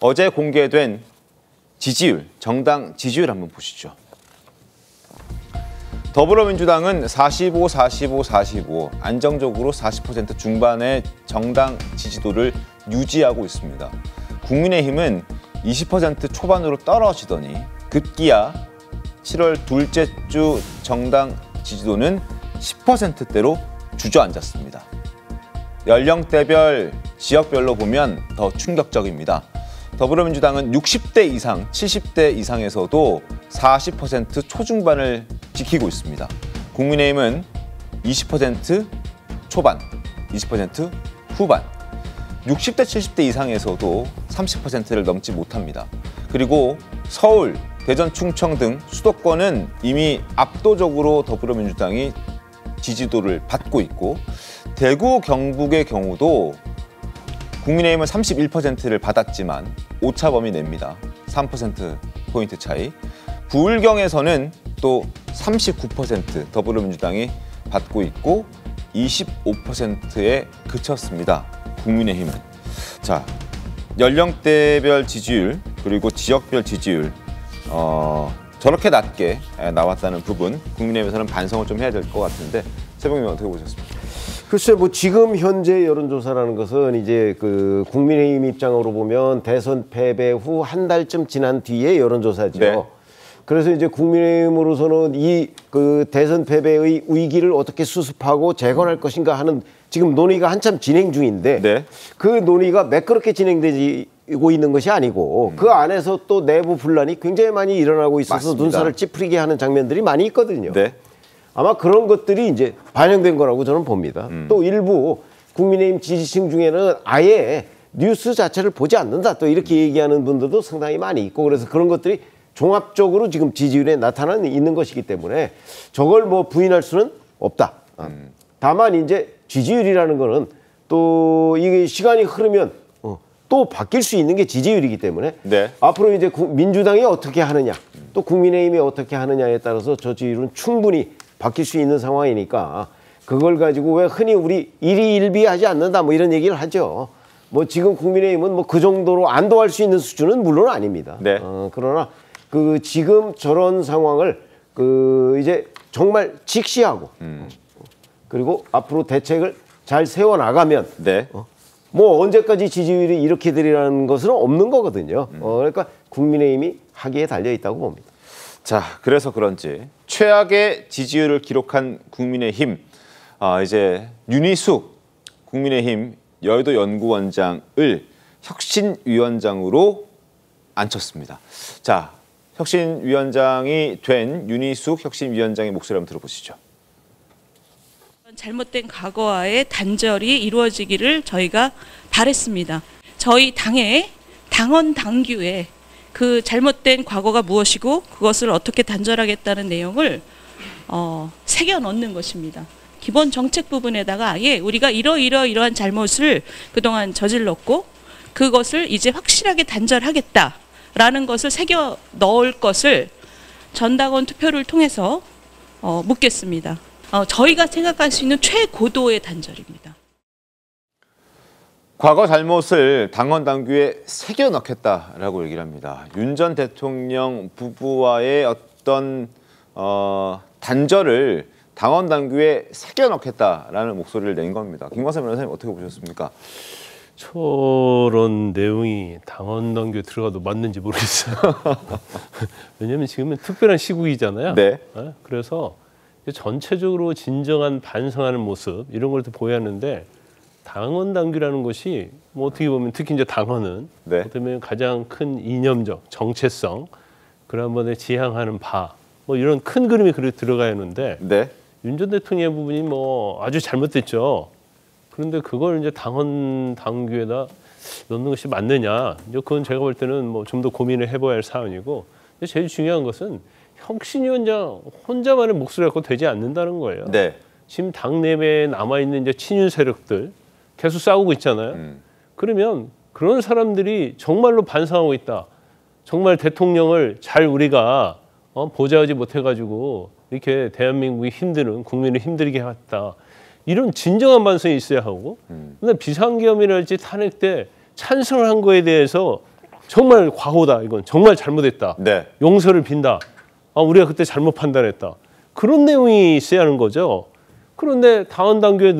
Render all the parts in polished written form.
어제 공개된 지지율, 정당 지지율 한번 보시죠. 더불어민주당은 45, 45, 45, 안정적으로 40% 중반의 정당 지지도를 유지하고 있습니다. 국민의힘은 20% 초반으로 떨어지더니 급기야 7월 둘째 주 정당 지지도는 10%대로 주저앉았습니다. 연령대별, 지역별로 보면 더 충격적입니다. 더불어민주당은 60대 이상, 70대 이상에서도 40% 초중반을 지키고 있습니다. 국민의힘은 20% 초반, 20% 후반, 60대, 70대 이상에서도 30%를 넘지 못합니다. 그리고 서울, 대전, 충청 등 수도권은 이미 압도적으로 더불어민주당이 지지도를 받고 있고 대구, 경북의 경우도 국민의힘은 31%를 받았지만 오차범위 냅니다. 3%포인트 차이. 부울경에서는 또 39% 더불어민주당이 받고 있고 25%에 그쳤습니다. 국민의힘은. 자, 연령대별 지지율 그리고 지역별 지지율 저렇게 낮게 나왔다는 부분 국민의힘에서는 반성을 좀 해야 될 것 같은데 최병민 어떻게 보셨습니까? 글쎄, 뭐 지금 현재 여론조사라는 것은 이제 그 국민의힘 입장으로 보면 대선 패배 후 한 달쯤 지난 뒤에 여론조사죠. 네. 그래서 이제 국민의힘으로서는 이 그 대선 패배의 위기를 어떻게 수습하고 재건할 것인가 하는 지금 논의가 한참 진행 중인데 네. 그 논의가 매끄럽게 진행되고 있는 것이 아니고 그 안에서 또 내부 분란이 굉장히 많이 일어나고 있어서 맞습니다. 눈살을 찌푸리게 하는 장면들이 많이 있거든요. 네. 아마 그런 것들이 이제 반영된 거라고 저는 봅니다. 또 일부 국민의힘 지지층 중에는 아예 뉴스 자체를 보지 않는다 또 이렇게 얘기하는 분들도 상당히 많이 있고 그래서 그런 것들이 종합적으로 지금 지지율에 나타나는 있는 것이기 때문에 저걸 뭐 부인할 수는 없다. 다만 이제 지지율이라는 거는 또 이게 시간이 흐르면 또 바뀔 수 있는 게 지지율이기 때문에 네. 앞으로 이제 민주당이 어떻게 하느냐 또 국민의힘이 어떻게 하느냐에 따라서 저 지지율은 충분히 바뀔 수 있는 상황이니까 그걸 가지고 왜 흔히 우리 일희일비하지 않는다 뭐 이런 얘기를 하죠. 뭐 지금 국민의힘은 뭐 그 정도로 안도할 수 있는 수준은 물론 아닙니다. 네. 그러나 그 지금 저런 상황을 그 이제 정말 직시하고 그리고 앞으로 대책을 잘 세워 나가면 네. 뭐 언제까지 지지율이 이렇게 되리라는 것은 없는 거거든요. 그러니까 국민의힘이 하기에 달려 있다고 봅니다. 자, 그래서 그런지 최악의 지지율을 기록한 국민의힘 이제 윤희숙 국민의힘 여의도 연구원장을 혁신위원장으로 앉혔습니다. 자, 혁신위원장이 된 윤희숙 혁신위원장의 목소리 한번 들어보시죠. 잘못된 과거와의 단절이 이루어지기를 저희가 바랬습니다. 저희 당의 당원 당규에 그 잘못된 과거가 무엇이고 그것을 어떻게 단절하겠다는 내용을 새겨 넣는 것입니다. 기본 정책 부분에다가 아예 우리가 이러한 잘못을 그동안 저질렀고 그것을 이제 확실하게 단절하겠다라는 것을 새겨 넣을 것을 전당원 투표를 통해서 묻겠습니다. 저희가 생각할 수 있는 최고도의 단절입니다. 과거 잘못을 당원 당규에 새겨 넣겠다라고 얘기를 합니다. 윤 전 대통령 부부와의 어떤 단절을 당원 당규에 새겨 넣겠다라는 목소리를 낸 겁니다. 김광삼 변호사님 어떻게 보셨습니까? 저런 내용이 당원 당규에 들어가도 맞는지 모르겠어요. 왜냐하면 지금은 특별한 시국이잖아요. 네. 그래서 전체적으로 진정한 반성하는 모습 이런 걸 보여야 하는데 당원 당규라는 것이 뭐 어떻게 보면 특히 이제 당원은 네. 어떻게 보면 가장 큰 이념적 정체성 그런 번에 지향하는 바 뭐 이런 큰 그림이 들어가야 하는데 네. 윤 전 대통령의 부분이 뭐 아주 잘못됐죠. 그런데 그걸 이제 당원 당규에다 넣는 것이 맞느냐? 이제 그건 제가 볼 때는 뭐 좀 더 고민을 해봐야 할 사안이고 제일 중요한 것은 혁신위원장 혼자만의 목소리 갖고 되지 않는다는 거예요. 네. 지금 당 내부에 남아있는 이제 친윤 세력들 계속 싸우고 있잖아요. 그러면 그런 사람들이 정말로 반성하고 있다. 정말 대통령을 잘 우리가 보좌하지 못해가지고 이렇게 대한민국이 힘드는 국민을 힘들게 했다. 이런 진정한 반성이 있어야 하고 근데 비상계엄이랄지 탄핵 때 찬성을 한 거에 대해서 정말 과오다. 이건 정말 잘못했다. 네. 용서를 빈다. 아, 우리가 그때 잘못 판단했다. 그런 내용이 있어야 하는 거죠. 그런데 당헌 당규에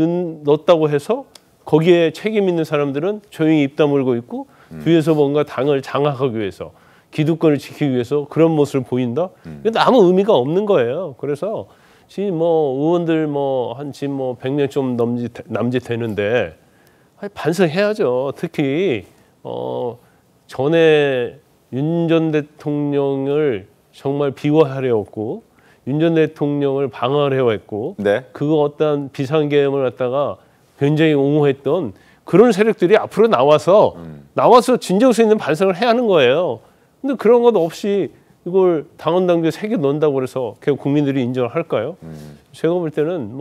넣었다고 해서 거기에 책임 있는 사람들은 조용히 입 다물고 있고 뒤에서 뭔가 당을 장악하기 위해서 기득권을 지키기 위해서 그런 모습을 보인다. 근데 아무 의미가 없는 거예요. 그래서 지금 뭐 의원들 지금 100명 좀 남짓 되는데 반성해야죠. 특히 전에 윤 전 대통령을 정말 비호하려고 윤 전 대통령을 방어하려고 했고 네. 그 어떤 비상계엄을 갖다가 굉장히 옹호했던 그런 세력들이 앞으로 나와서 진정성 있는 반성을 해야 하는 거예요. 근데 그런 것 없이 이걸 당헌 당규에 새겨 넣는다고 그래서 결국 국민들이 인정을 할까요? 제가 볼 때는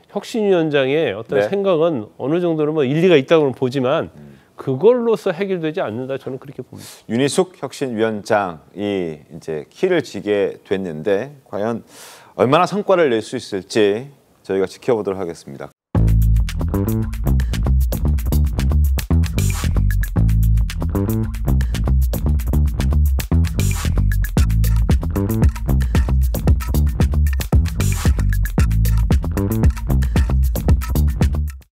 혁신위원장의 어떤 네. 생각은 어느 정도는 일리가 있다고는 보지만 그걸로서 해결되지 않는다, 저는 그렇게 봅니다. 윤희숙 혁신위원장이 이제 키를 쥐게 됐는데 과연 얼마나 성과를 낼 수 있을지 저희가 지켜보도록 하겠습니다.